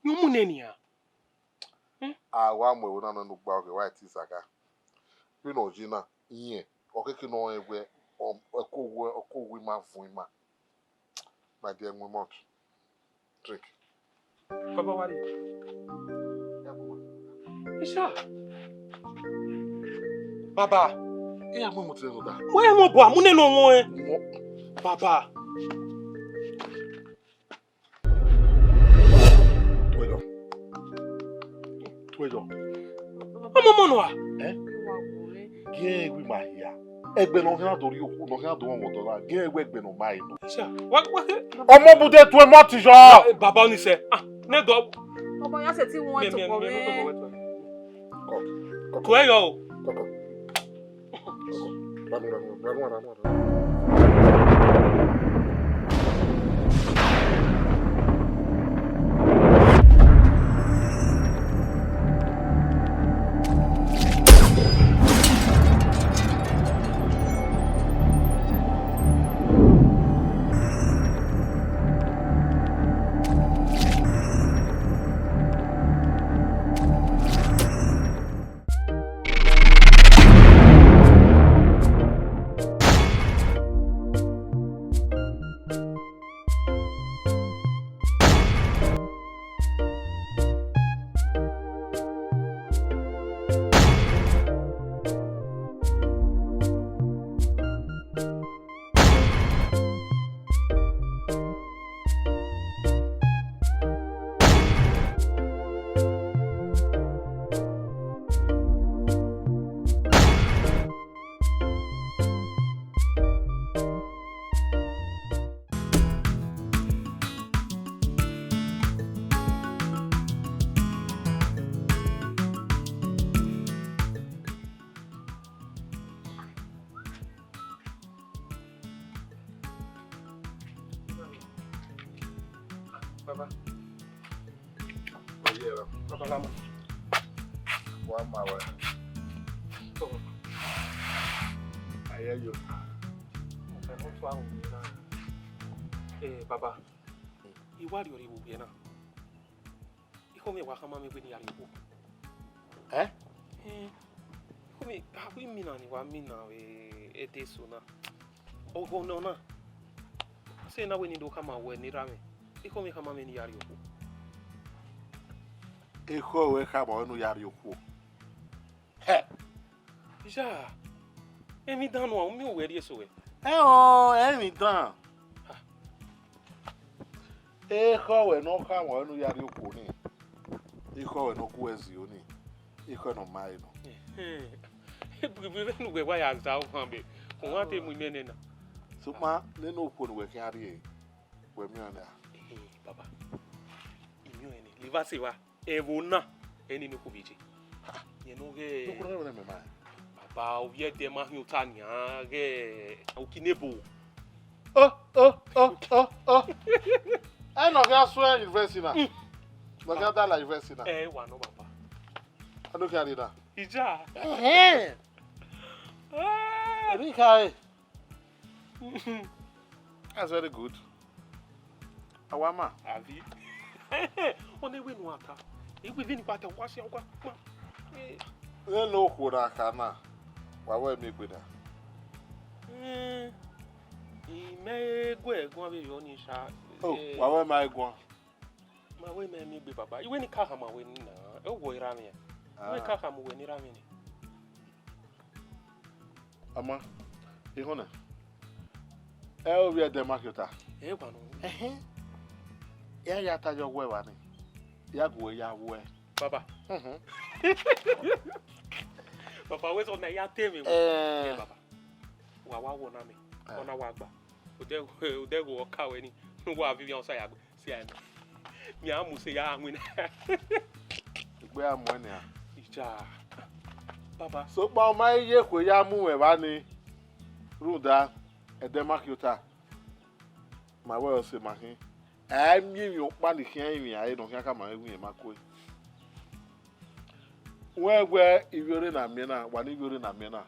Numunenia. Wa mwe una no gba oge white isaka. You know Gina, yeah. Okay, no egwe okogwe ma fun ma. My dear Mumot. Drink. Papa wari. Isha. Baba. Yeah, Mumu tell that. Where mo bo amune no mo Baba. Twejo. Mama no a. Ge we ma here. Egbe no kan dori oku no kan do won do la. Ge egbe no mai no. Isha. What? Omo bude tu e mo ti jo. Baba ni se. Ne do. Omo yan se ti won to ko me. To e yo. Ramu. Baba. Oh yeah. Baba lama. Wa ma wa. I hear you. Baba. Iwari ori wo na. Iko me wa kama me gbe ni ariwo. Iko me ha wi mi na ni wa mi na e de so na. Ogo no na. Se na we ni do kama we ni rame. Iko me kama me ni ariwo. Iko we kama onu ariwo. Já. Emi dan no mi o we ri eso we. Emi dan. Iko we no kama onu ariwo ni. Iko we no ku ezi oni. Iko no mai no. Bibi nu we wa ya za o kan be. Ko wa te mu mene na. Suma ne no ku no we kari e. We mi ona. Baba. Imi o eni. Liva se wa. Evo na. Eni no ku biji. Ye no ge. No ku no me mai. Baba, o vie de ma hi otania ge. O kinebo. I no ga so university na. No ga da la university na. Wa no baba. I no carry that. Ija. Rikai. That's very good. Awama. Avi. On e we no ata. E we vini pata wa se akwa. No ku na kana. Wa we me gbeda. Me gwe egun abi yo ni sha. Wa we ma egun. Ma we me gbe baba. Iwe ni ka ha ma we ni na. E wo ira me. We ka ha mo we ni ra me ni. Ama. Ihona. O we de marketa. Gba no. Ya ta jo we wa ni. Ya go ya we. Baba. Papa we so na ya temi. Baba. Wa wo na me. Ona wa gba. Ode go ka we ni. Wa vi on sa ya gbe. Si an. Mi amu se ya anwin. Gbe amu ni a. Ija. Baba. So pa ma ye ko ya mu we ba ni. Ruda edemakota. Ma we o se ma hin. Mi o pa ni kian mi aye no kian ka ma ewu yen makoi. Wegwe iwiore na miena, wani iwiore na miena.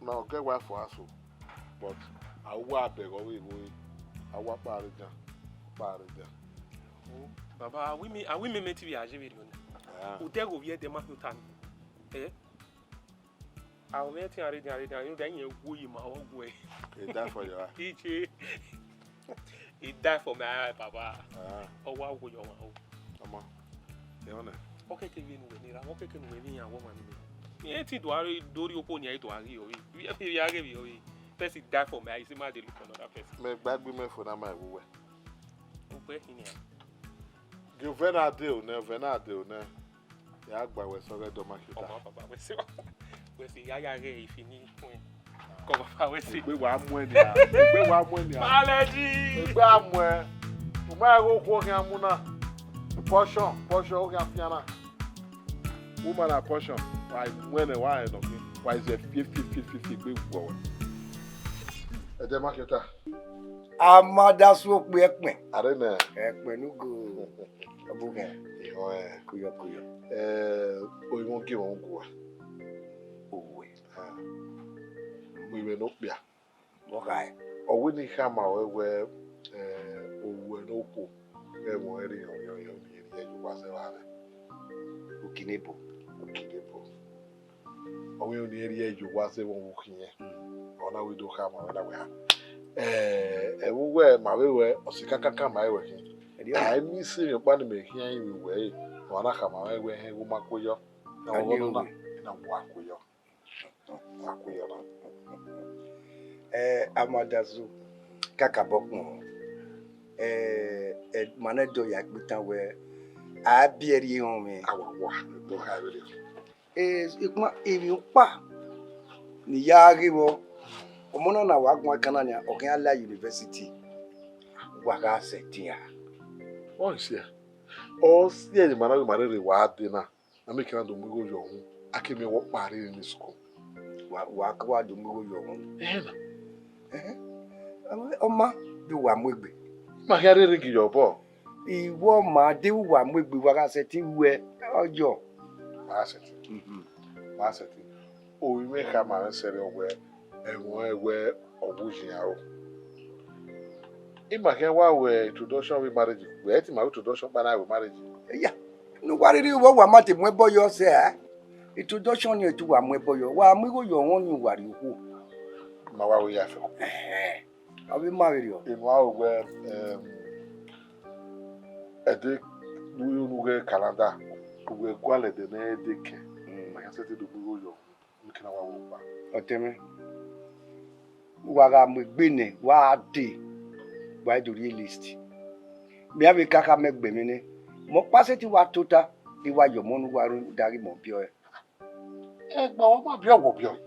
Na oge wa for aso. But awa abeg owe iwe. Awa parija. Baba, we me TV aje o de go vie de ma hutan. I will wait and read you then you go in my own way. He died for your He died for my papa. Oh, wow, go your own. Come on. You know. Okay, can we win it? Okay, can we win a woman? Ain't it worry, do you pony to argue? We have to give you. Person die for me, I see my look another person. Make bad women for that my way. Okay, in here. You venna deal, ne. Ya agba we so re do market. Oh, papa, we see ya if you need point. Come papa, we see. Gbe wa mu eni a. Allergy. Gbe amu e. O ma go ko kan mu na. Portion o kan fiana. Woman a portion. Why when e why no? Why is it 50 gbe wo. E de market. Amada so pe epin. Are na. Epin nu go. Obugan. Kuyo. O won give on go. Owe. We were no bia. Okay. O we ni hama we owo no po. E mo eri yo ni ju wa se wa re. Okinebo. O we ni eri ju wa se won wo kiyen. Ona we do hama we na we ha. Ewu we ma we osika kaka ma we kin. I miss you pa ni me hian yi we. Ona kama we he wo makoyo. Na wo no na wo akoyo. Akoyo na. Amadazu kaka bokun. Manedo ya gbitan we abieri hon mi. Awawa do ha we. Ikuma emi pa ni yari wo. Omono na wa gun kana ni Okin Ala University. Wa ga setia. Oh, see. Oh, see, the man who married wa dinner. I make an do go your home. I came here work party in school. Wa kwa do go your home. Oma do wa mwegbe. Ma here ring your boy. Iwo ma de wa mwegbe wa ga seti we ojo. Ma seti. Ma seti. O we make am an sere we we obuji aro. Imagine why we introduction we marriage. We eti ma introduction pa na we marriage. Yeah. No worry wo wa ma te mo boyo se introduction ni etu wa mo boyo. Wa mi go yo won ni wari ku. Ma wa we ya fe. Abi marry yo. In wa we ede we we Canada. We kwale de na edeke. Ma ya seti do go yo. Mi kana wa wo pa. Oteme. Wa ga mo gbe ni wa de. Why do realist? Me ave kaka megbe mi ni. Mo pase ti wa tota iwa yo mo nu wa dari mo bi o. Egba o ma bi owo bi o.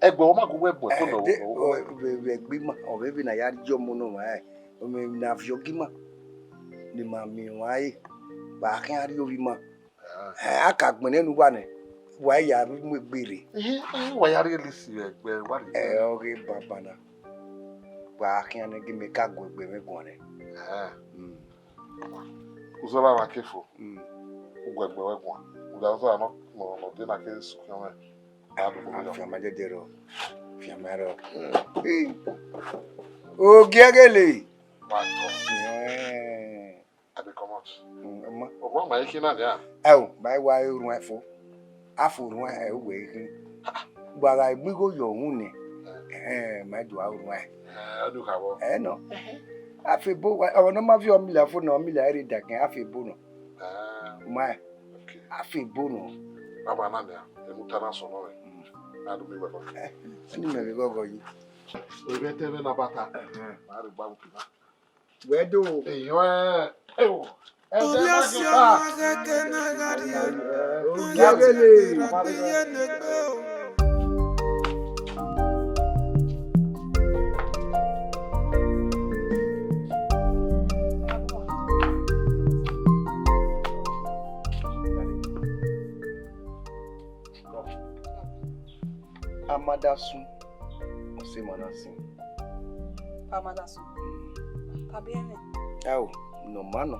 Egba o ma go webo to no. Egbe ma o be na ya jo mo no wa. O me na fi ogima. Ni ma mi wa yi. Ba kan ari o bi ma. Aka gbon enu wa ni. Wa ya bi mo gbere. Wa ya realist egbe wa ri. Ore baba na. Wa kan na gi me ka go egbe me gon ni. Uzola na kefo. Ugwegbe wegwa. Udazo ano no de na ke su kan we. Fiama dedero. Fiamaro. O gegele. Wa to. Abi comot. Ma. Ogwa ma yiki na dia. Bai wa irun efo. Afu run e we kin. Gbara igbigo yo hun ni. Ma do awurun e. Adu ka bo. No. Afebo wa no ma fi o mi la fo no mi la ri dakin afebo no. Ma. Okay. Afebo no. Baba na dia. Emu tana so no e. Na do mi we ko. Ni me bi gogo yi. O be te na bata. Ma ri ba mu na. We do. Eyo ewo. Amadasun ose manasin. Amadasun. Tabiene. No mano.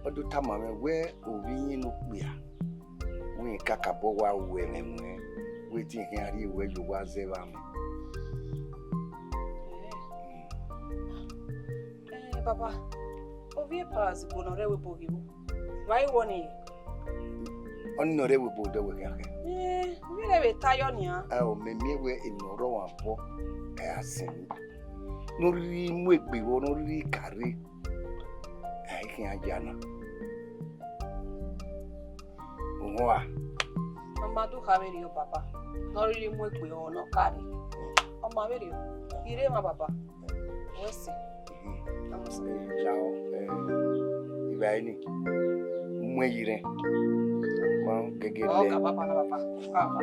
Odu tamame we owi no pia. We kakabo wa we memwe. We ti hin ari we yo wa zeva me. Papa. Ovie pass bonore we bogibu. Why woni? Onore we bodo we kake. We le tayo nia. O me we inoro wa bo asin. No ri mu egbe wo no ri kare. Ai kin ajana. Owa. Amadu haverio papa. No ri mu egbe wo no kare. O ma verio. Ire ma papa. Wesi. Ciao. Ivaini. Muire. Mau gegele. Oh, papa na papa. Papa.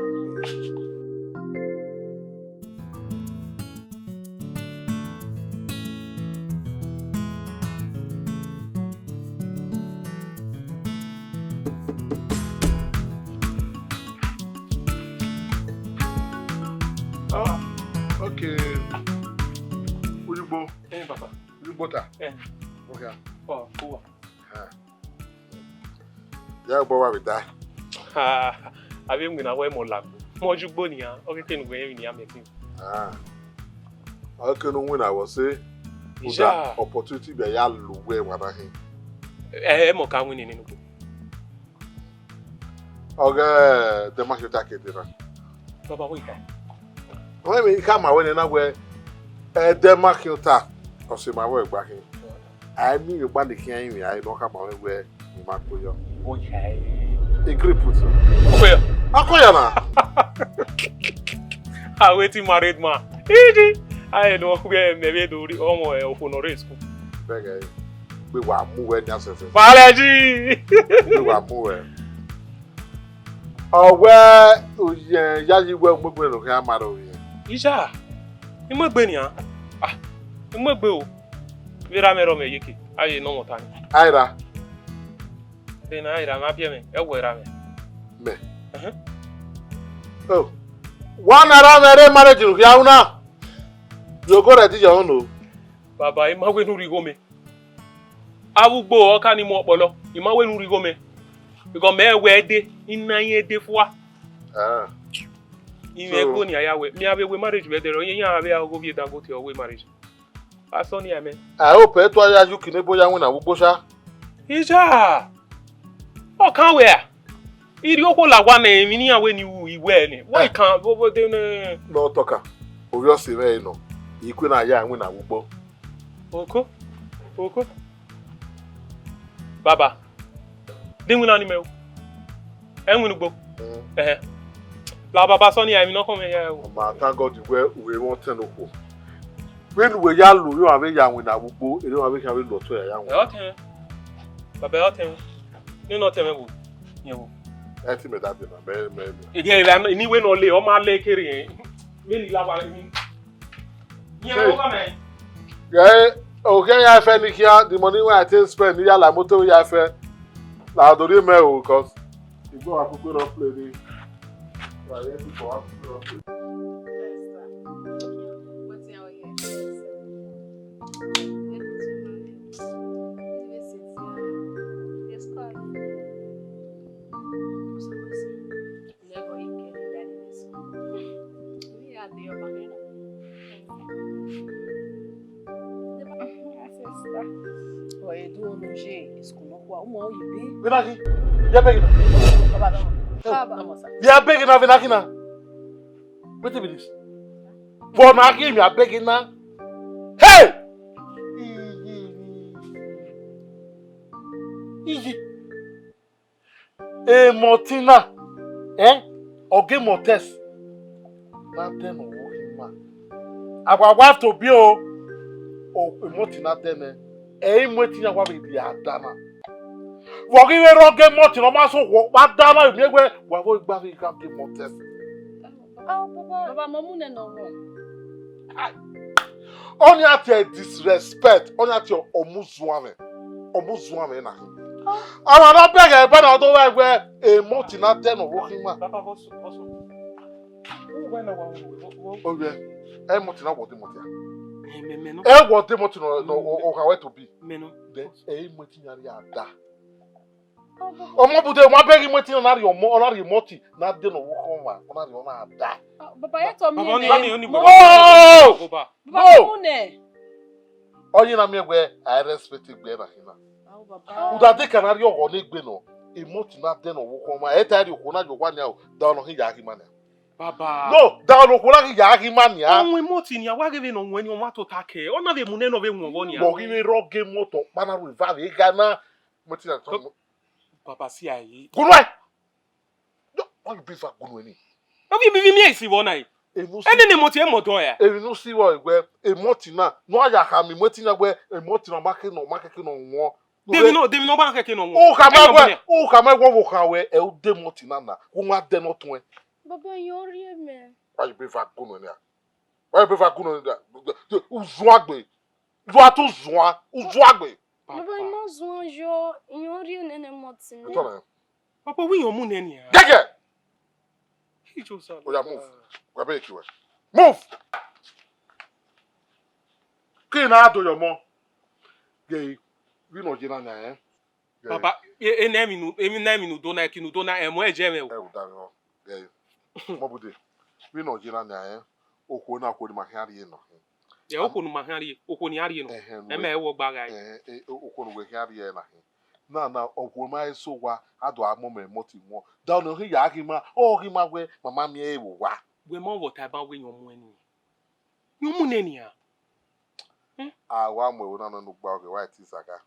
Okay. Ujubo. Papa. Ujubota. Okay. Oh, cool. Ya gbo wa we die. Abi ngina we mo lagu. Mo jugbo ni ya. O keke nu we ni ya mekin. Okay no win I was say. Uja opportunity be ya lu we wana hin. Mo ka win ni nu. Okay, the match attack it na. Papa we ka. When we come away na we the match attack. O se ma we gba hin. I mean you ban the kin yin I no come away where you ma ko yo. Oh yeah. A grip put. Okoya. Akoya na. Ah, waiting married man. Idi. I know where maybe do omo ofonore school. Bega. We wa mu we nya sefe. Balaji. We wa mu we. Oh where yaji we gbogbo no kan amaro yin. Isha. Imo gbe ni an. Ah. Imo gbe o. Vira mero me yeke. Aye no mo tani. Aira. Tena ira ma pie me. E wo ira me. Me. Oh. One around the marriage you una. You go ready your own. Baba e ma we nu rigo me. Awugbo o ka ni mo opolo. I ma we nu rigo me. Because me we de ina yen de fwa. Ime go ni aya we. Mi abe we marriage we de ro yen abe ago bi dan go ti o we marriage. Aso ni ame. I hope e to aya ju kini boya won na gbogbo sha. Isha. O kan we a. Iri oko la wa na emi ni awe ni iwe ni. Why kan bo de ne. No talker. Obviously we no. Ikwe na aya won na gbogbo. Oko. Oko. Baba. Dingu na ni me o. Enwu gbo. La baba so ni emi no ko me ya o. Ma thank God we want to know. When we ya lu yo ave ya won na gbogbo, ere wa be kan we lo to ya won. E o ten. Baba e o ten. Ni no ten me wo. Yen wo. E ti me that na me. Again, ni we no le o ma le kere yen. Me ni la wa ni. Yen wo ka me. Yeah, okay, ya fe ni kia the money wey I take spend ya la motor ya fe. La do me o cause you go akoko no play ni. Wa ye ti for akoko no play. Vinaki, ya begina. Ya begina vinakina. Wait a minute. For Naki, ya begina. Hey! Mortina. Oge Mortes. Nothing or walking man. Our wife to be Mortina then. Mortina wa be Adana. Walking a rock game Mortina, Maso, what Dana, we were back in Captain Mortes. Oh, Papa, Mamuna no. Only at your disrespect, only at your almost woman. Almost woman. I will not beg a better otherwise where a Mortina then or walking man. Papa, also. When I want. Okay. Mortina what the Mortina. What the Mortina or how to be. Then a Mortina da. Omo bude mo beg Mortina na your moti na de no wo kon wa na de na da. Papa, you told me. No! Onye na megwe I respect gbe na hina. Oh, Baba. Uda de kanari ogo ni gbe no. Emote na de no wo ko ma e tari ko na jo kwa nya o. Da no hi ya ki mania. Baba. No, da no ko na ki ya ki mania. Onwe emote ni awa gebe no nweni o mato take. Ona be mune no be nwo ni. Mo ki we roge moto pana ru va ve gana. Mo ti na to. Papa si ayi. Gunwe. No, why you be for gunwe ni? Obi bibi mi esi wona yi. Ene ne moti e modo ya. Ebi no si wo egbe emoti na no aya ka mi moti na gbe emoti na makeke no won. Devi no ba keke no won. O ka megwe wo ka we e o de moti na na. Wo wa de no tun e. Baba, you're real man. Why you be for gunwe ni? Why you be for gunwe ni? Uzu agbe. Zo atu zuan, uzu agbe. Baba, you're real nene moti. Papa, we your moon any. Gege. Oya move. Gba be kiwe. Move. Kina do your mo. Gay. We no jina na eh. Papa, e na mi do na kinu do na e mo eje me o. E o da no. Gay. Mo bude. We no jina na eh. Okwo na akwo di ma hiari no. E okwo no ma hiari, okwo ni ari no. E ma e wo gba ga. Okwo no we hiari na. Na okwo ma so wa ado amome moti mo. Da no hi ya ki ma. O ki ma we mama mi e wo wa. We mo water ba we your mo ani. Your mo nani a. Wa mo na no gba oge white isaka.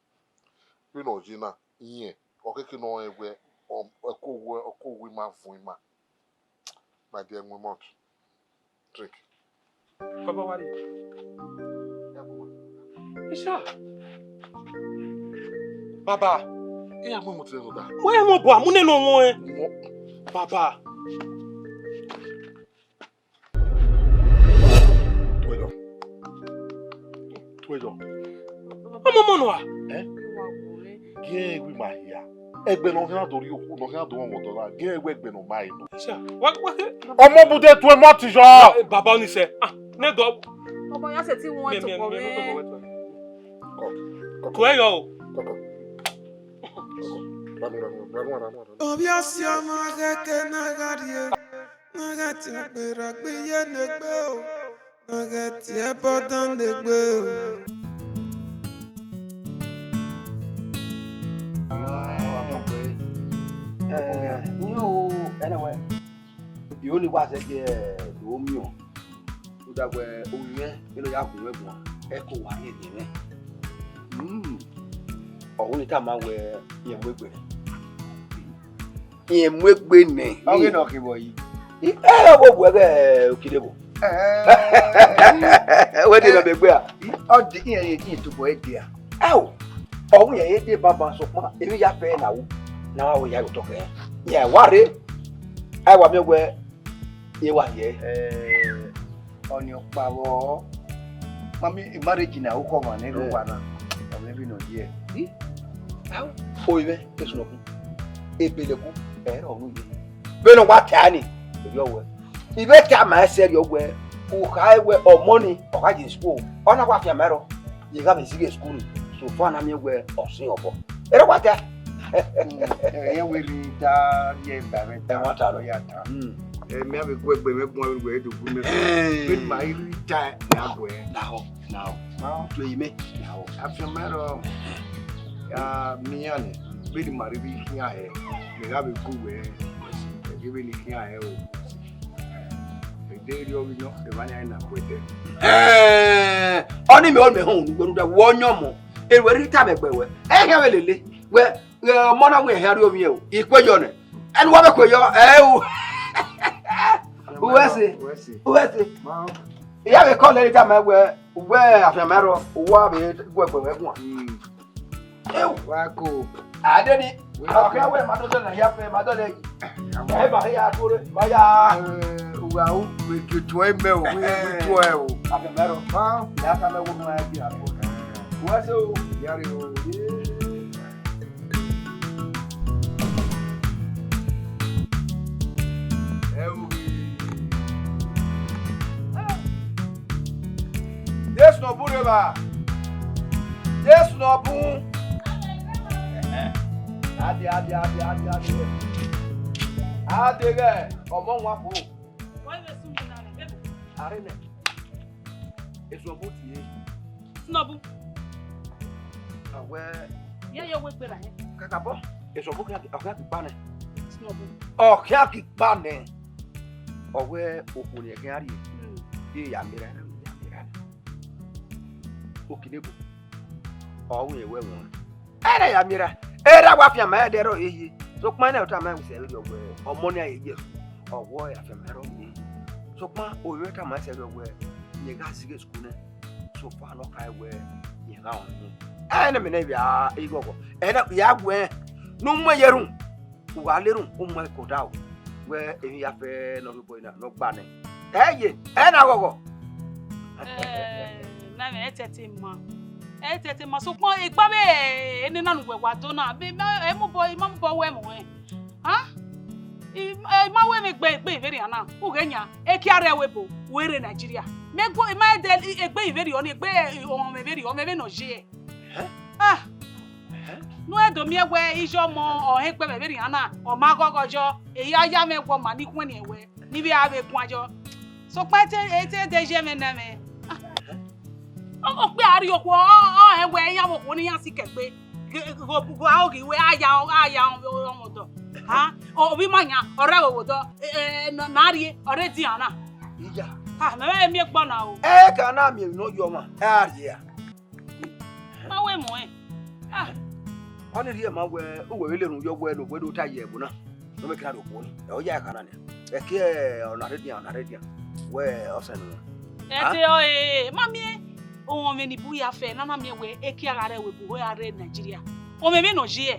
We no jina yin. Okeke no egwe okwo ma fun ma. My dear mouth. Drink. Papa wari. Isha. Baba. E mo mutre no da. Mo e mo bo amune no won e. Papa. Twejo. Mama no a. Ge we ma hia. Egbe no hia dori oku no hia do won do la. Ge egbe no mai no. Isha. What? Omo bude tu e mo ti jo. Baba ni se. Ne do. Baba, ya se ti won to ko me. Ko e yo. Obviasia magete nagarie. Nagati akpera gbe ye negbe o. Nagati e bodan negbe o. Anyway, the only was the Romeo. That were Oye, Echo Wine. Only time I wear him with him with me. Okay, no, boy. Whether kidable. Where did I be? Oh, the ear to boy, dear. Oh, we are 80 Baba so far. If you are fair now we have to talk. Yeah, worry. I want me where you are here. On your power. Mommy, marriage now, come on, everyone. I'm living on here. How? Oh, it's not a billable. Well, what tiny? Your way. If I tell myself your way, who high way or money or high in school, on a what your marrow, you have a serious school, so far I'm your way or Singapore. What that? Here we read that, yeah, what are you at? Me have a quick way to with my retire now, play me now. After matter, me and really married here, we have a good way, giving it here. The day you know, the money I not with it. Only me on my home, go to the one more. It will retire a way. I have a lily where Mona will hear of you, equal on it. And what a quayo, who is it? Who is it? You have a call anytime I wear after matter of what work with everyone. Oh, cool. I did it. I can't wear my daughter and have my daughter. I have a hair for it. Well, we could 12 mil. We 12. After matter of pound, that's how I would my idea. What's so? Yes, no bouleva. Yes, no boom. Adi. Adi, ọmọ wa fo. Why we soon na le? Arene. It's no boot here. Snobu. Where? Yeah, you wait better. Kakabo. It's a book at the banner. It's not good. Oh, Kaki banner. Or where Okunia carry. Yamira. Okinebo. Oh, we were one. Hey, Amira. Hey, that was your mother. So, my out time I say, or money a year, or boy after my own. So, my over time I said, where you got to get school. So far, no, I wear you know. And a minute, go. And up the where no more your room. Who are little, my coat out. Where if you have no boy, no banner. Hey, and I go. So point e gba be eni nanu we wa do na be e mo bo we mo ha ma we me gbe iveri ana u genya e ki are we bo we re Nigeria me go ma de e gbe iveri o ni gbe o me veri o me be no je no e do mi we ijo mo o he gbe me veri ana o ma gogojo e ya me gbo ma ni kun ni ewe ni bi a be kun ajo so pa te de je me na me o pe ari opo ewe ya mo ko ni yan si kegbe go aogi we aya omodo ha o bi manya ore owodo na ri ore di ana Ija. me mi gbo na o Ka na mi no yo ma. Ari ya. ma we mo Oni ri ma we o we le run yo we lo we do ta ye bu na. No me kra do ko ni. O ya ka na ni. E ke ona re dia. We o se no. te mami o me ni buya fe na na mi we eki agare we bu we are Nigeria o me no je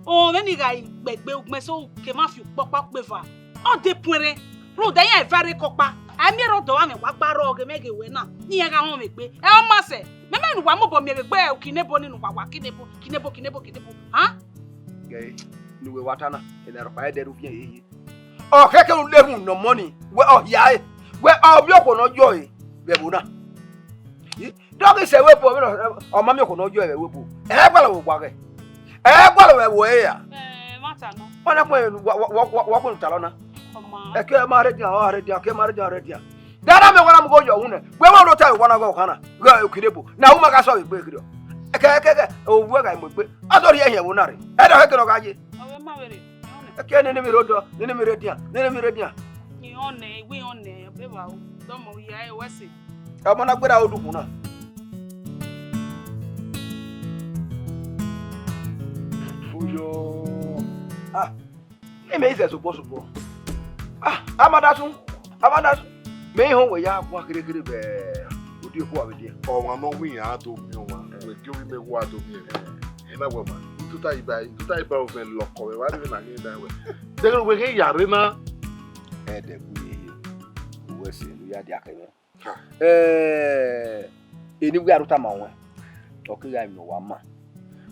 o me ni ga gbegbe ogme so ke ma fi popa pefa o de puere ro de yan very kopa ami ro do wa me wa gbaro oge mege we na ni ye ga won me pe e o ma se me me nu wa mo bo me gbe kinebo ninu wa kinebo ha Ge ni we watana ina ro pa de ru fi yi. O keke un le run no money. We o ya e. We o bi ko no joy. Be bu na. Dog say we po o ma mi ko no joy we po. E gbala wo gba ke. E gbala we wo e ya. Mata no Ona po wa ko ntalo na. oma E ke ma re dia ke ma re dia. Dara me wona mo go yo hune. We wa no time wona go kana. Go kirebo. Na wo ma ka so we kiro. Ke o wo ga mo pe. Adori ye wo na re. E do he kiro ga je. o ma were E ke ne mi rodo, ne mi re dia. ni one we one be ba o do mo ya e wese E mo na gbera odukun na. Uyo. Me is supposed to. Amadasun. Me ho we ya kwa kire be. Odi ko abedi. O wa no wi ya do mi o wa. We ki wi me wa do mi. E na we ma. Tuta iba o fe loko we wa ri na ni da we. De we ke yare na. E de ku we se lu ya di akene. Eni wi aruta ma won. O ke ya mi wa ma.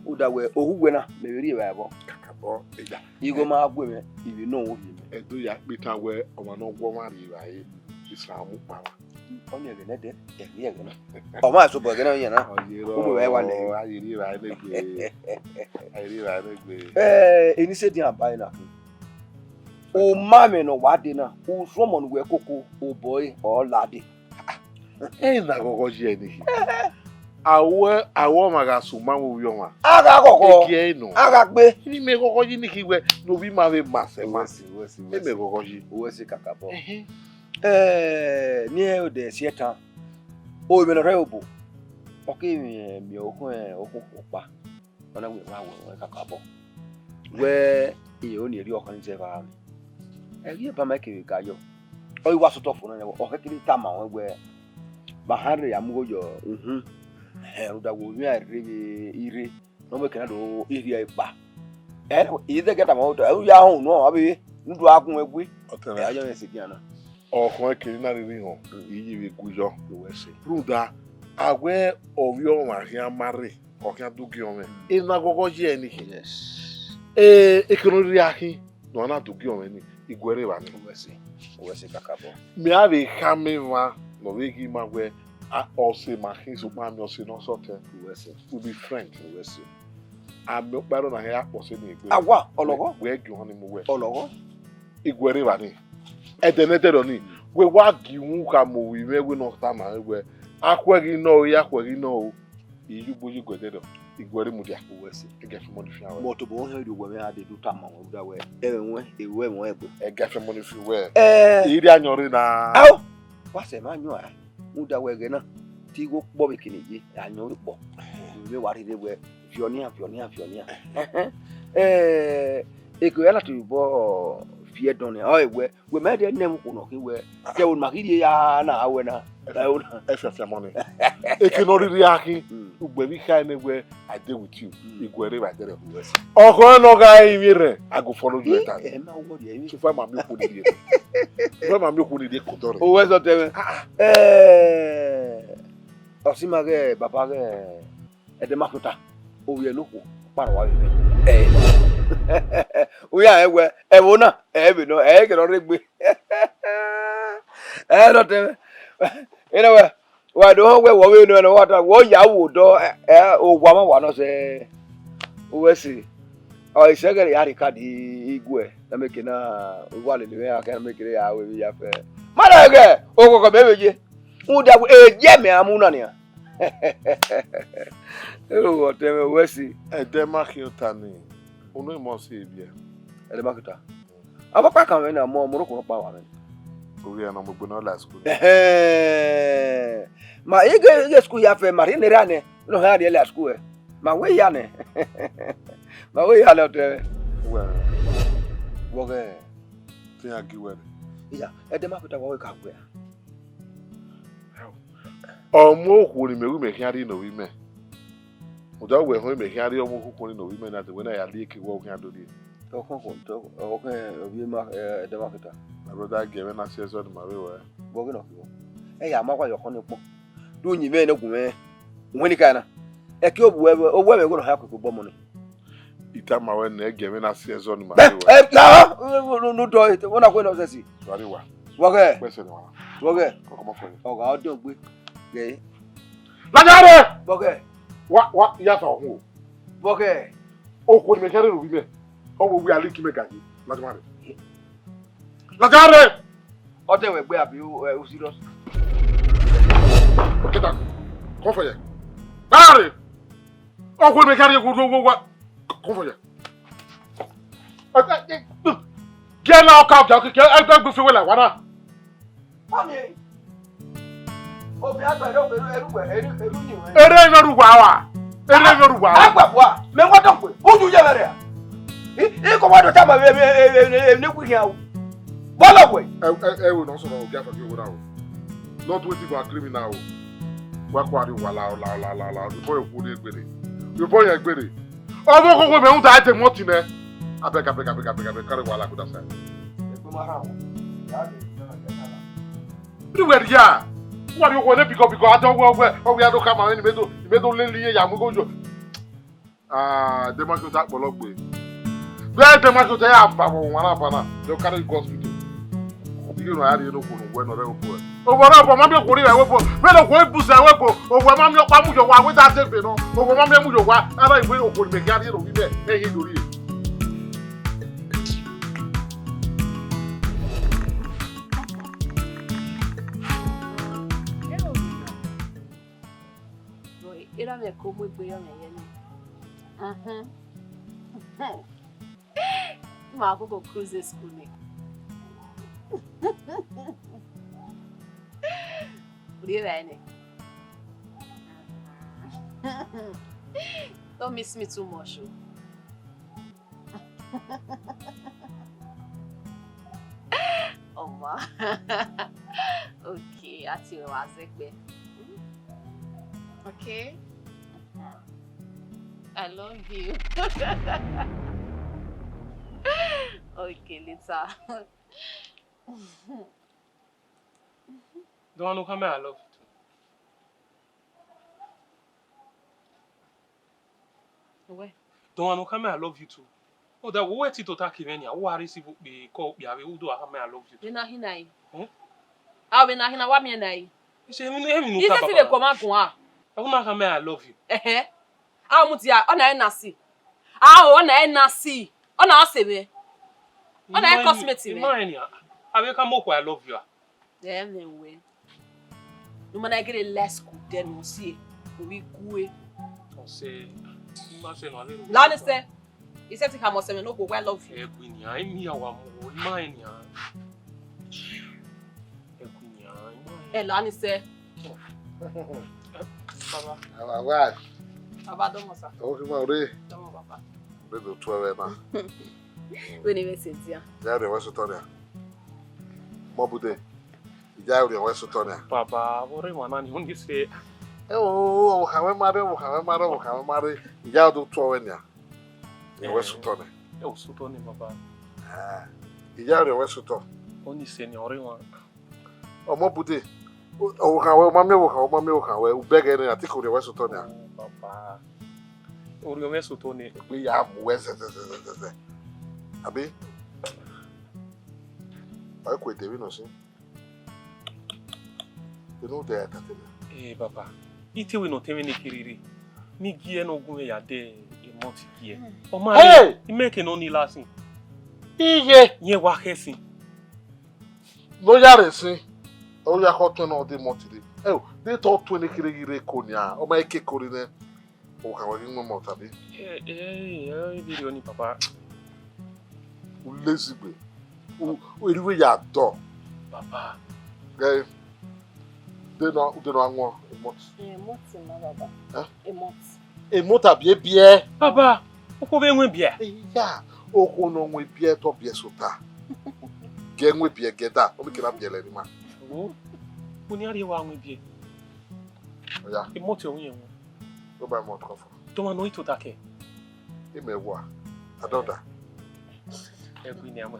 Uda we ohuwe na me ri we abo. Kakabo eja. Igo ma agwe me ibi no wo bi me. Edo ya pe kan we o ma no gwo ma ri wa yi. Isamu pa wa. Oni ege ne de. Ege na. O ma so bo ege na yen na. Ubo we wa le. Ayiri ra le gbe. Eni se din abai na fun. O ma me no wa de na. O so mo no we koko o boy o lade. Na gogo je ni. Awo ma ga so ma wo yo ma. Aga koko. Eki no. Aga pe. Ni me gogo ji ni ki we no bi ma we ma se ma. Me gogo ji. O se kakabo. Ni e o de sietan. O me no re obo. O ke mi o kun pa. Ona we wa wo kakabo. We e o ni ri okan je ba mi. E ri ba ma ke ga yo. O wa so to fun na o ke kiri ta ma won we. Ba hanre ya mu yo. Uda wo mi arebe ire no me kana do iri ipa ide geta ma oto ya hun no abi ndu akun egwe Otera. ayo ese giana Okun kiri na ri hon. Iyi we gujo we se. Ruda agwe ovio ma ria mare. Okan dugi ome. Ina gogo je ni. yes Ekonori akin no na dugi ome ni. Igwere ba ni. wese kakabo Me ave kameva no we gi magwe also my things of my music no sorted. We'll be friends. I'm not better than here. Was any awa ologo where you honey move. ologo Igwere bani. Edenete oni. We wa gi un ka mo we no time we. Akwegi no ya kwegi no. Iyu boji gwededo. Igwere mudia. Uwesi. Egafe money fi awe. Moto bo he do we ade do tama wo da we. Ewe mo egbe. Egafe money fi we. Iri anyori na. Aw. Wa se ma nyo a. Mu da we ge na. Ti go po be kiniji anyori po. We wari de we fionia. Eko ya la tu bo fie don e. Oh we me de nem ko no ki we. Je won makiri ya na awe na. Efe money. Ekinori aki. Ugbe bi kai ne we I dey with you. Igwere right there. Oko no ga imire. I go follow you later. Ma wo de emi. So far ma mi ko ni die. So ma mi ko ni die ko dore. O we so teme. Osimage baba ge edemakuta. O ye loko para wa ibe. O ya ewe ewo na ebe no ke no regbe. No teme. Anyway, wa do we wo we no water wo ya wo do o gwa ma wa no se o we si o isegere ya rikadi igwe na meke na wa le le ya ka meke ya we ya fe mara ge o ko bebeje u da je me amuna ni a o te me we si Edemakuta ni. Ono mo se bia. Edemakuta abapa kan we na mo mo ko pa wa me. Ori na mo gbona la school. Ma ige school ya fe mari ne rane no ha de la school ma we ya ne ma we ya le te Well, thing I give away. ya Edemakuta wa we ka gwe Omo ko ni meru me hiari no wi me. Oda we ho me hiari omo ko ni no wi me na de we na ya le ki wo kan do di. o ko obi ma Edemakuta My brother gave me na serious on my way. bo ge no ki ya ma kwa yo ko ni po do nyi me ne gu me woni kana ki obu we me go no ha ko bo mo ni Ita ma we na gave me na serious on my way. no do it wona ko no se si Sorry wa. wo ge Question wa. wo ge Ko ko mo fo. o ga o do gbe ge Lajare! wo ge Wa ya fa ho. wo ge O ko ni me hiari no wi me. O wo wi ali ki me gaji. Lajare. Lajare! o te we gbe abi o serious Kita. Ko fo ye. Lajare! O ko ni me hiari ko do wo wa. Ko fo ye. Get now count ja ke e gbe fi we la wa na. mami o bi agba ro eru ni we Ere meru wa wa. Ere meru wa. agba wa me wa don pe o ju je mere e ko wa do ta ma ne ku hian o bolo we E we no so no get for you now. Not waiting for a criminal. Wa kwa ri wa la. Before you put it gbere. Before you gbere. Omo ko me un ta te moti ne. Abeg carry wa la ko da sai. e ko ma ha o ya de na ke na Ni we ya. Wa ri ko ne because I don't we do come on ni medo le liye ya mo gojo. Demakuta pologbe. Where Demakuta ya fa won na fa na. They carry go hospital. You know, I didn't know when or ever. Over Mamma Korea, I will go. When a boy boost, I will go. Over Mamma Pamujo, I will not take no. Over Mamma Mujo, and I will go to the guardian of the hey, do it. Era me como gbe yo me yen ni ma go cruise school ni Really? Don't miss me too much. Oh ma. Okay, I see what I Okay. I love you. Okay, later. Don't want to come here, I love you too. Where? Don't want to come here, I love you too. Oh, that we wait to talk even here. Who are receive the call? We do come here, I love you too. We na hinai. Hmm? Ah, we na hina wa me nai. You say me no Is this the command ko ah? I want to come here, I love you. Ah, mutia, ona na si. Ah, ona na si. Ona asebe. Ona cosmetic. No any. I will come up I love you. Anyway. No man I get a less good then we see. We go. I say Lani say, he said to come and say, no go, I love you. Lani say, Baba. Baba don't want to. Okay, Mauri. Don't want Baba. We do 12 now. We never sit here. Yeah, the West Tonia. Mobude. Yeah, the West Tonia. Papa, what do you want to say? Oh, how am I? Yeah, do 12 now. The West Tonia. Oh, Sutoni, Papa. Ah, yeah, the West Tonia. Only senior one. Oh, Mobude. Oh, how mammy, who beg any article the West Tonia. Papa. Oh, your West Sutoni. We have West. Abi, I quit the window, see. You know that. Eh, Papa. Ite we no temi ni kiriri. Mi gie no gun ya de e monti gie. O ma Hey! I make no ni lasin. Iye! Yen wa kesin. No yare see. Oh, ya hot one all the monty. Oh, they thought 20 kiriri konya. O my cake corine. O can working no more tabi. Video ni Papa. Lazy boy. We ya door. Papa. Guy. They know one month. Baba. Huh? A month. A motor be. Papa. O ko be nwe bia. Yeah. O ko no nwe bia to bia sota. Ge nwe bia geda. O mi kira bia le ni ma. O. Oni ari wa nwe bia. Yeah. E moto o yen wo. Go buy more coffee. To ma no ito take. E me wa. Adoda. Every name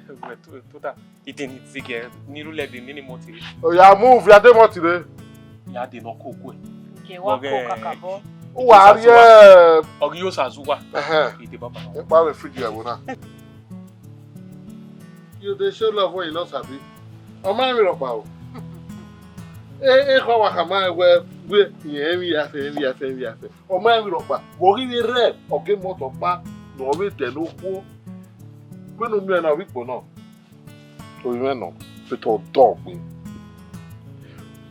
tota iteni zige ni rule de ni moti Oh ya move ya de moti re. ya de no kokwe Ke wa ko kakabo. O wa ari ogi yo sazuwa ite baba e pa we fridge e wona. You dey show love when you not happy. O ma mi ro pa o. Ko wa kama we yen mi afe. O ma mi ro pa. Wo ri re o ge moto pa no we te no ku. We no mi na wipo no. O yen no. Pe to dog me.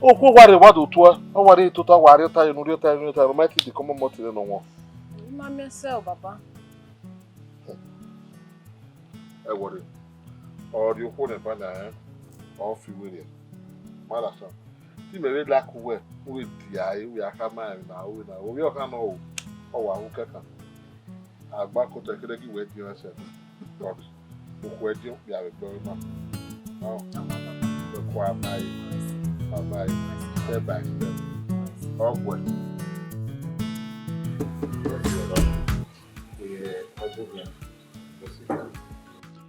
O ko ware wa do to o ware to ta ware ta you no ta no ma ti di komo moti no won. Mama yourself, Baba. E worry. Or you phone and find out or free with Mother son. See me read like we dia we aka man na we na we o kan no o wa wo kaka. Agba ko te kede ki we di o se. God. O ko e di o ya we gbo ma. Oh. The choir my step by step. Oh boy.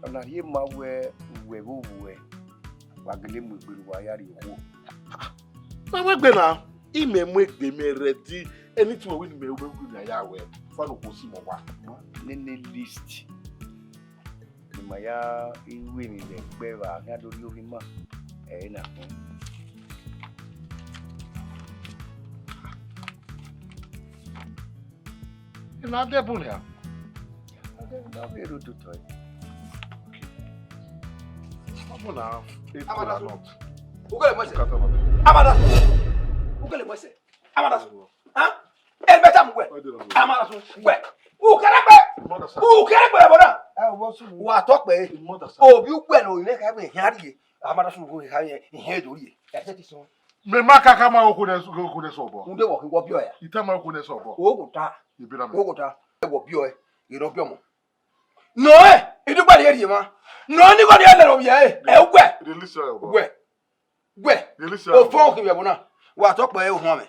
Ana hie ma we wagele mu gberu wa yari owo. Ma we gbe na ime mu egbe me ready anything we me we na ya we fa no ko si mo wa. Nene list. Ni ma ya iwe ni le gbe wa ga do lori ma na fun. Ina de bu ya. Na be ro to toy. Amona, Amada. not. Ukele mwese. Katana. Amada. Ukele mwese. Amada. Ha? Elbeta mwe. Amada sun. Mwe. Ukeregbe. Ukeregbe bona. Wo su Wa to pe. Obi ugbe no ile ka be yan rie. Amada sun go ka yen dori. E se ti sun. Me maka kama okune so bo. Nde wo ki wo bio ya. Itama okune so bo. O go ta. Ibira me. O go ta. E wo bio e. Iro bio mo. No e. Idugba le rie ma. No ni go ni ele ro ye e. E ugbe. Release your bo. Ugbe. Ugbe. Release O your. fon ki be bona. Wa to pe e ho me.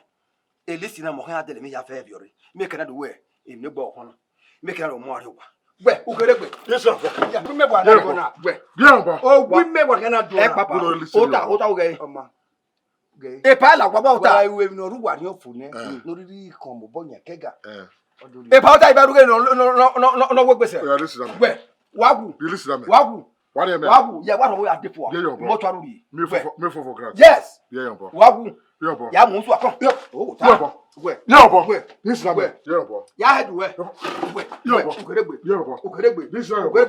E lisi na mo kan adele mi ya fe biore. Me kana do we. E me gbo ho no. Me kana do mo ari wa. Gbe, ukeregbe. Yes sir. Ya mi me gba na do na. Gbe. Bien bo. O wi me gba kana do na. E papa. O ta o ge. Oma. Ge. E pa la gba ba o ta. Wa iwe mi no ruwa ni ofu ne. Lori ri kan mo bo yan kega. E pa o ta iba ruge no wo gbese. Yeah, listen to me. Gbe. Wagu. Release them. Wagu. What do you mean? Wagu. Ya wa ro ya depo. Yeah, yo, bro. Mo twaru ri. Me for grant. Yes. Yeah, yo, bro. Wagu. Yeah, bro. Ya mo nsu akon. O Yeah, ta. bro. Gbe. Yeah, bro. Gbe. Listen to me. Yeah, bro. Ya head we. Gbe. Yeah, bro. Ukeregbe. Yeah, bro. Ukeregbe. Listen to me.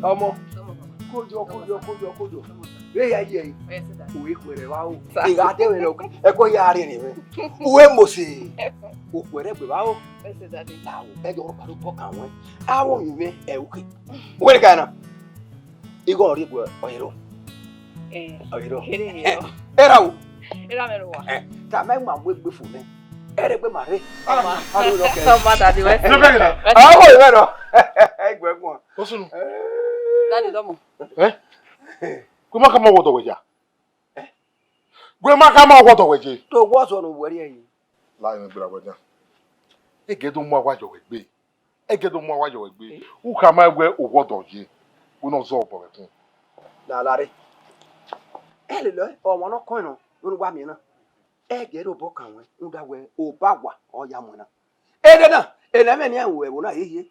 Omo. Kojo. We ya ye. We kwere wa o. E ga de we lo. E ko ya ri ni we. We mo se. O kwere gbe wa o. Ese daddy. Awo, e jo pa lo poka won. Awo mi me e uke. We ka na. Igo ri gbe oyero. Oyero. Era o. Era me lo wa. Ta me ma we gbe fun me. Ere gbe ma re. Ama. Alo lo ke. Ama daddy we. Awo we no. E gbe gun. Osunu. Daddy domo. Kuma kama wodo weja. Gwema kama wodo weje. To wo so no wori eyin. La yin gbira weja. Egedo mu awajo wegbe. U kama egwe owodo je. U no zo obo bekun. Na lare. Ele lo omo no kon no. Unu gba mi na. Egedo bo kan we. Nda we o bagwa o ya mo na. Ede na. Ele me ni enwe wo na yeye.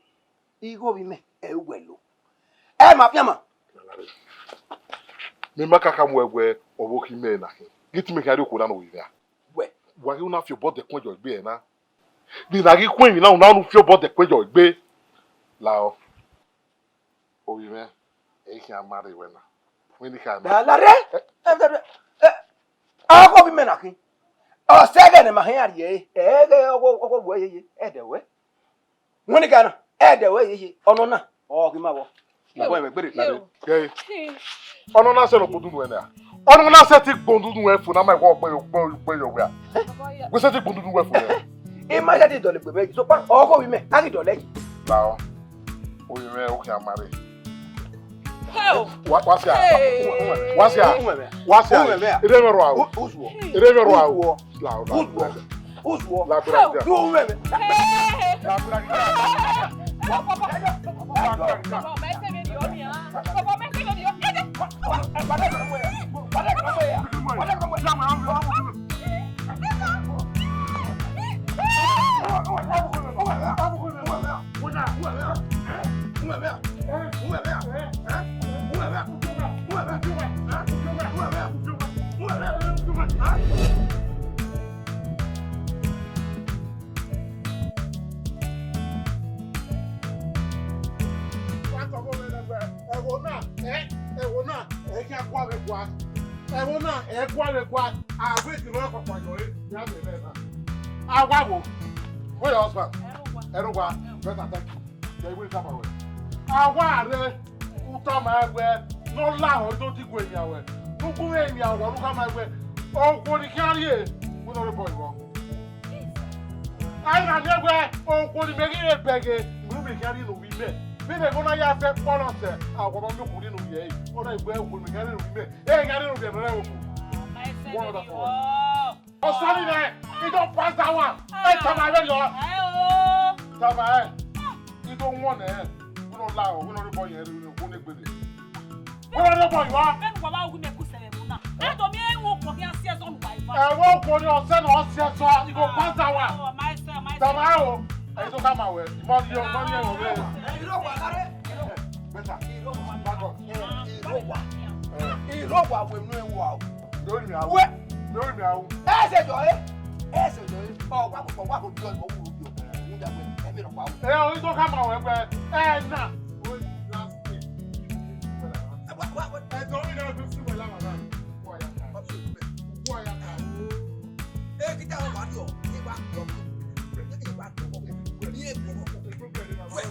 Igo bi me e welo. E ma fiama. Me maka kama egwe obo ki me na hin. Git me kari ko na no wi ya. We. Wa yu na fi bo de kun jo gbe na. Bi na gi kun mi na nu fi bo de kun jo gbe. La o. O wi me. E ki amare we na. We ni ka na. Na lare. Ako bi me na kin. O sege ne ma hin ari e. Ege ogo wo yeye. Ede we. Woni ka na. Ede we yeye. Ono na. O ki ma wo. Na bo me gbere lare. Ye. Ono na se no podun we na. Ono na se ti gbondun we fu na ma ko gbe yo we a. We se ti gbondun we fu na. E ma ja ti dole gbe meji. So pa oko wi me. Aki dole yi. La o. O wi me o ki amare. Hell. What's ya? Ede me ro awo. Uzuo. Ede me ro awo. La o. Uzuo. La bra. Do me. La bra. Bine gona ya fe polo se awo ba mi kuri no ye ona igbe egwu mi gari no mi e gari no bi na wo ku one of four o sani na e don pass that one e tama re yo tama e don won e we no la o we no re boy ere we ne gbede we no re boy wa Ben kwa ba ogun me ku sele mu na e to mi e wo ko bi asie so nu wa ifa e wo ko ni o se na o se so you go pass that one my tama o e to kama we mo ni o we Better. Ìrọ̀wà wo inú ewu àwọn. Lórí mi àwọn. Wẹ́. Lórí mi àwọn. Ẹ̀sẹ̀ jọ ẹ́. Ọ̀gbà kò wá kò bí ọ̀gbà wúwo bí ọ̀gbà ń dàgbé ẹ̀mí rọ̀ pa. Ẹ orí tó ká máa wẹ̀ pẹ́ ẹ̀ náà. Ẹ̀jọ̀ orí náà tún sí wẹ̀ láwọn náà. Ẹ kí táwọn wà ní ọ̀ ní ìgbà tó kù. Ní ìgbà tó kù. Ní èkó lọ. Wẹ̀.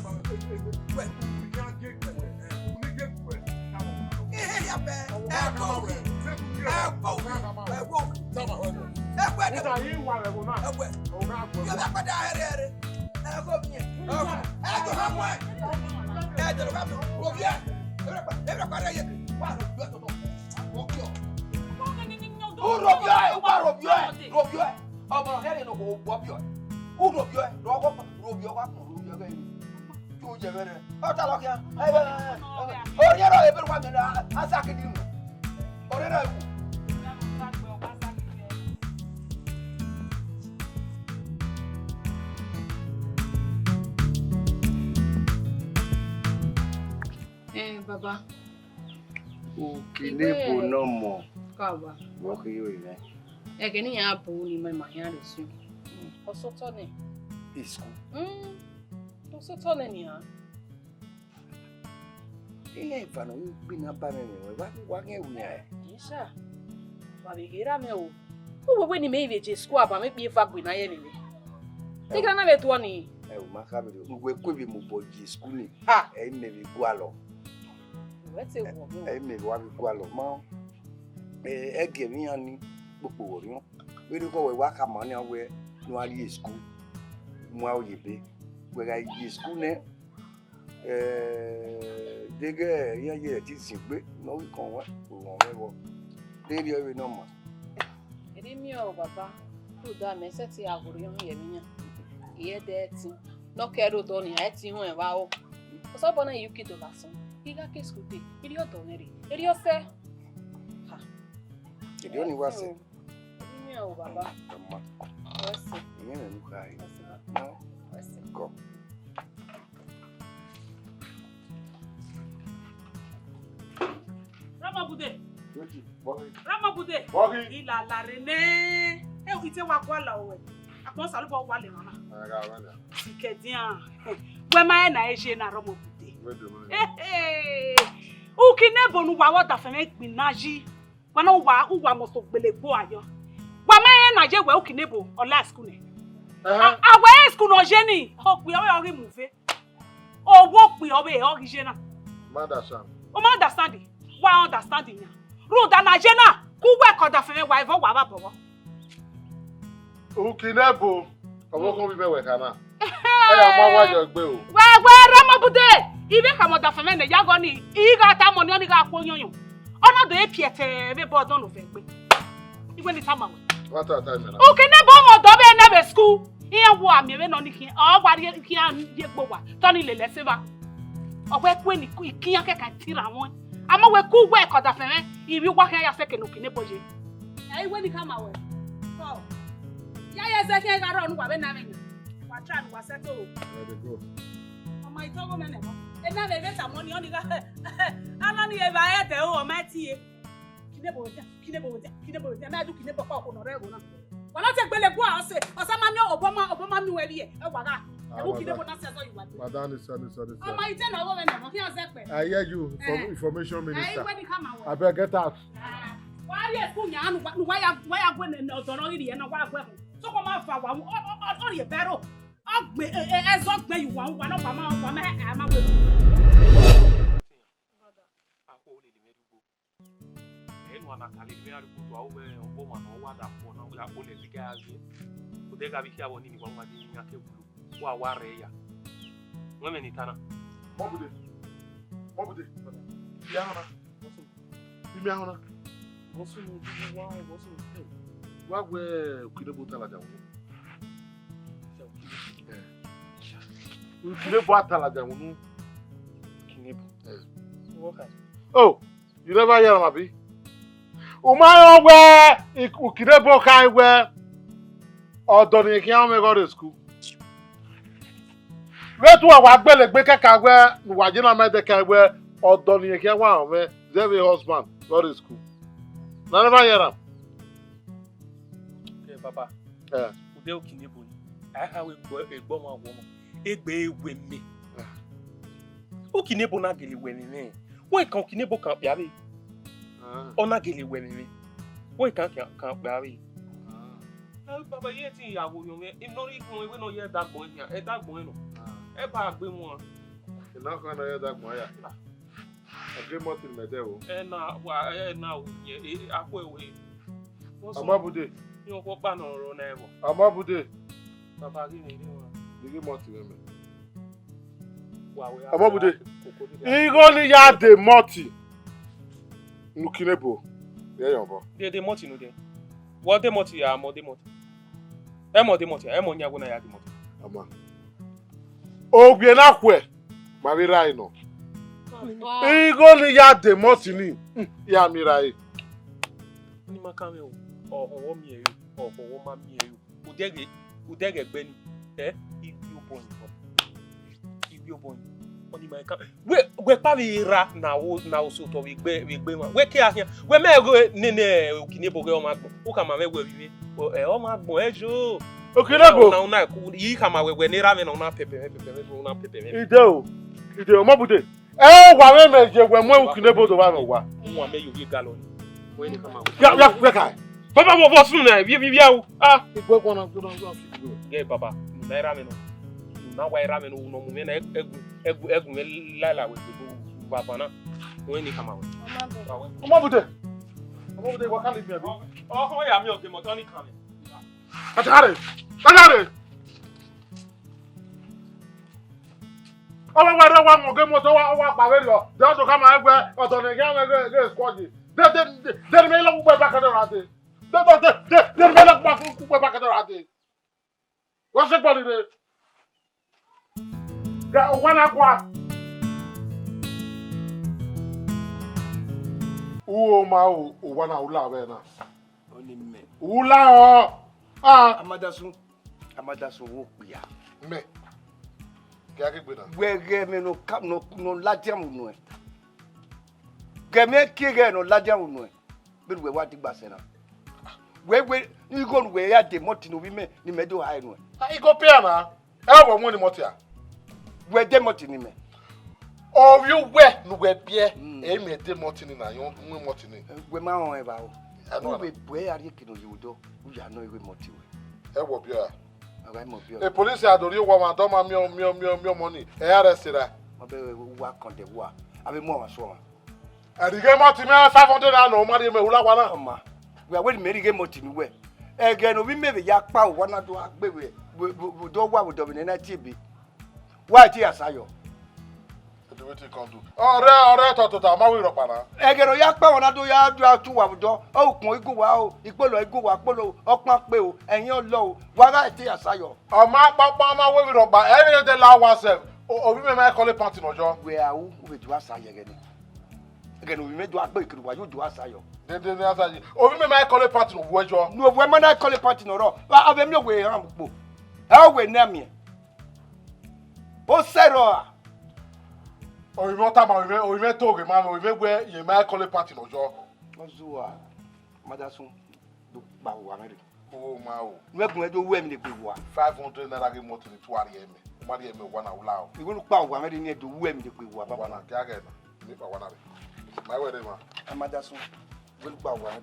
Baba. Ukile bono mo. Kawa. Mo ki yo ire. E ke ni ya bo ni mai ma ya re su. Osoto ni. Isku. Osoto le ni ha. Quem vai não bina para mim, vai quem é? Isha. Babihira me o. O we ni me veje school aba me bi fa gbe na ye ni. Tigra na betu oni. O macabre, o we mo boy school ni. Ha, E me vi gualo. we te wo. E me wa vi gualo ma. E ge mi ani popo wo ri. We ri ko we wa ka mo ni we no ali school. Mo a oyebe. We ga yi school ne. Dege ye ti sin gbe no wi kan wa o won we wo. Dege yo no mo. Eri mi o baba. Tu da me se ti agoro yon ye mi yan. Iye de ti. No kero do ni e ti hun e wa o. O so bona UK do lasun. Iga ke school dey. Eri o do neri. Eri o se. Ha. Eri o ni wa se. Eri mi o baba. Mama. O se. Iye na nu kai. No. O se. Go. Ramabude. Ramabude. Ila la rene. E o ite wa kwa la o. Akon salu bo wa le mama. Ikedian. We ma na eje na Ramabude. O kine bonu wa wa da fe gbinaji. Wa no wa mo so gbelegbo ayo. Wa ma na je we o kine bo ola school ni. Awe school no je ni. O pe o ri move. O wo pe o be o ri je na. Madam. O ma understand. Wa understanding ya. Road na je na. Ku we ko da fe wa ivo wa ba bowo. Ukinebo. Owo kon bi be we kana. Ma wa jo gbe o. We Ramabude. Ibe ka mo da fe me ne yago ni. I ga ta mo ni oni ga po yoyun. Ona do e piete be bo don lo fe gbe. Igwe ni ta ma we. What time na? Ukinebo mo do be na be school. Iyan wo ami we no ni kin. O gba ri kin an ye gbo wa. To ni le se ba. Owe ku ni kiyan ke ka tira won. Ama we ku we ko da fe me. Ibi wa kan ya se ke no Ukinebo je. E we ni ka ma we. Ko. Ya ye se ke ga ro nu wa be na me ni. Wa try nu wa settle. Go. Mama itogo me nebo. E na be beta money oni ga. Ana ni e ba e te o ma ti e. Ukinebo je. Ma du Ukinebo ko no re go na. Wa na te gbele go a se. O sa ma mi Obama mi we ri e. E wa ga. E Ukinebo na se so you wa. Madam, sorry. Mama ite na go me nebo. Ki o se pe. I hear you, information minister. E we ni come out. I better get out. Wa ri e school nya anu wa ya gwe ne odo no ri e na wa gwe ho. So ko ma fa wa o ri e bero. Ogbe ezo gbe you wa no wa ma e ma we. Ako le le medugbo. Enu ana kale le ari kutu awo we o ma no wa da po na ya o le liga azu. O de ga bi kia woni ni wa ma di nya ke bulu. Wa wa re ya. Weme ni tana. Mabude. Ya hona. Bimi hona. Bosu no di wa bosu no. Wa gwe Ukinebo tala jawo. Ukinebo atala jawo nu. Ukinebo. Woka. Oh, you never hear am abi? Umayo we Ukinebo kai we odo ni ki an me go to school. We tu wa gbelegbe kaka we wa jina me de kai we odo ni ki an wa me Zevi husband go to school. Na never hear am. Okay, papa. Ude Ukinebo ni. I ha we egbo ma wo mo. Egbe ewe me. Ukinebo na gele we ni. Why can Ukinebo kan pe abi? Ona gele we ni. Why kan pe abi? Baba ye ti yawo yo me. If no ikun we no ye dagbo yan. E dagbo eno. E ba gbe won. Ina kan na ye dagbo ya. Agreement me de o. E na o ye apo ewe. Amabude. Yo ko pa no ro na ebo. Amabude. Baba gi ni won. Agreement me. Wa we. Amabude. Igo ni ya de multi. Ukinebo. Ye yon bo. De multi no de. What de multi ya mo de multi. E mo de multi. E mo nya go na ya de multi. Ama. Ogbe na kwe. Ma bi rai no. Igo ni ya de multi ni. Ya mi rai. Ni makame o. Owo mi eyo. Owo ma mi eyo. Udege gbe ni. Ibi obon. Oni ma ka. We pa vi ra na o so to we gbe ma. We ki ahia. We me go nene Ukinebo ge o ma gbo. O ka ma me we wi. O ma gbo ejo. Ukinebo. Na una ku yi ka ma we ni ra me na una pepe me. Ide o. Mabude. wa me me je we mo ukine bodo ba no wa. Nwa me yo ye galon. We ni kama. Ya kai. Papa mo boss na bi awu. Ah, Igwe kwa na go. ge baba. Na ira me no. Na wa ira me no no me na egu me lala we go baba na. We ni kama we. Omo bude. Omo bude wa kan leave me. Oh, ya mi o ke mo toni kan. Atare. Omo wa mo ge mo to wa pa we lo. Just to come egbe oto ni ga ge squad. De me lo gbe back door ate. De me lo gbe back door ate. What's the body there? Ga wana kwa. Uo ma o wana ula we na. Oni me. Ula o. Ah, Amadasun wo pia. me. Ga ke gbe na. Wege me no kap no ladiam no e. Geme kige no ladiam no e. Be we wa digba se na. We ni go we ya de moti no wi me ni me do ha no e. Ah, iko pia na. E wo mo ni motia. We de moti ni me. O you we no we bie. E me de moti ni na yo mu moti ni. We ma won e ba o. No, We boy ari kino yudo. We ya no we moti we. E wo bia. Awa mo bi o. E police adori wo ma do ma mi money. E arrest ra. Mo be wa kon de wa. Abi mo wa so. Erige moti me 500 na no ma de me ula wa na. Oma. We are me rige moti mi we. Ege no bi me be ya pa o wana do agbewe. We do wa we do be na tibi. Wa ti asayo. Do wetin come do. Ore to ma we ro pa na. Ege no ya pa wana do ya do atu wa do. O kun igu wa o, ipolo igu wa polo, opon pe o, eyin o lo o. Wa ga ti asayo. O ma pa ma we ro pa. Any dey la wa sef. O bi me ma call party no jo. We are who we do asayo ege ni. Ege no bi me do agbe ikiru wa yo do asayo. De ni asayi. O bi me ma call party no wo jo. No we ma na call party no ro. Wa ave mi we han po. Ha we na mi. O sero. O bi mo ta ma o bi me to ge ma o bi me gbe ye ma call party no jo. Ozuwa. Madasun do pa wa mere. O ma o. We gun e do we mi le pe wa. 500 naira ge moto ni 2 ari eme. O ma de eme wa na ula o. Iwo pa wa mere ni e do we mi le pe wa Wa baba. na ga ga na. Mi pa wa na re. My way dey ma. Amadasun we pa wa mere.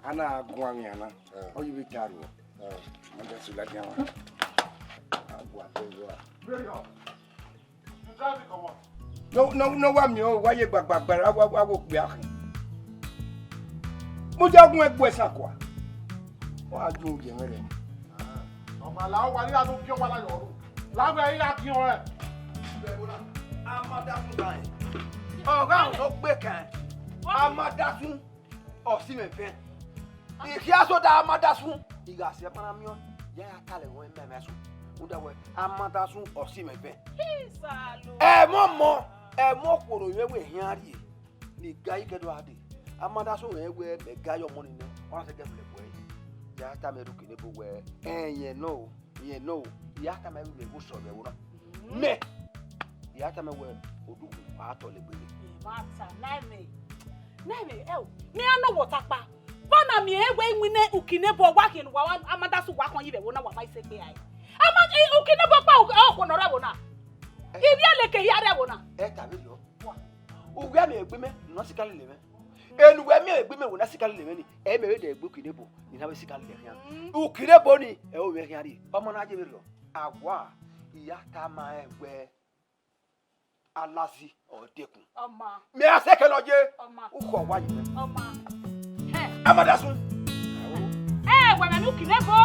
Ana gun ami ana. O yi bi taru. Amadasun la dia wa. Agwa pe wa. Very up. You tell me come on. No wa mi o wa ye gbagbagbara wa wo pe akin. Mo jagun egbo esa kwa. O ajun je mere. Ọmọ la o wa ni la to ki o wa la yo. La gbe yi la ki o e. Amadasun dan. Ọ̀gá ò gbé kan. Amadasun ọ̀sí mi fẹ́. Ìkí aṣọ́dá Amadasun. Ìgbà sí ẹ̀pọ̀nà mi ọ́. Yẹ́ àkàlẹ̀ wọ́n mẹ́mẹ́sùn. Ó dáwọ́ Amadasun ọ̀sí mi fẹ́. Ẹ mọ̀ kòrò yẹn wẹ̀ hìn àríyé. Ní ìgbà yìí kẹ́dọ̀ adé. Amadasun yẹn wẹ̀ mẹ̀gá yọ̀ mọ́ni náà. Wọ́n á ṣe gẹ́fìlẹ̀ bọ̀ ẹ́. Yẹ́ àtàmẹ́rù kìíní bó wẹ̀ ẹ̀yẹn náà. Yẹ́ àtàmẹ́rù lè wò sọ̀rọ̀ ẹ̀wọ̀n náà. Mẹ́ yẹ́ àtàmẹ́wẹ̀ odùkú àtọ̀ lè gbélé. Mata naime mi ano wotapa bana mi ewe nwine ukine bo wa kin wa Amadasun wa kan yibe wo na wa mai se pe ai ukine bo pa o ko nore wo na ibi aleke yare wo na E tabi lo uwe mi egbe me no sikale le me enuwe mi egbe me wo na sikale le me ni e me we de egbe ukine bo ni na we sikale le yan ukine bo ni e o we yan ri omo na je mi lo agwa iya ta ma egbe alasi odekun oma mi aseke loje oma uko wa yi oma Amadasun we me ukine bo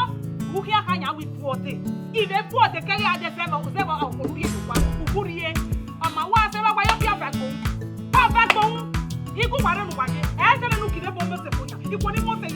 uki akanya wi puote ile puote kere ade se mo okuru ye wa ukuru ye oma wa se wa yo bia fa ko iku ware nu waje e se le nu ukine bo mo se fonya iku ni mo se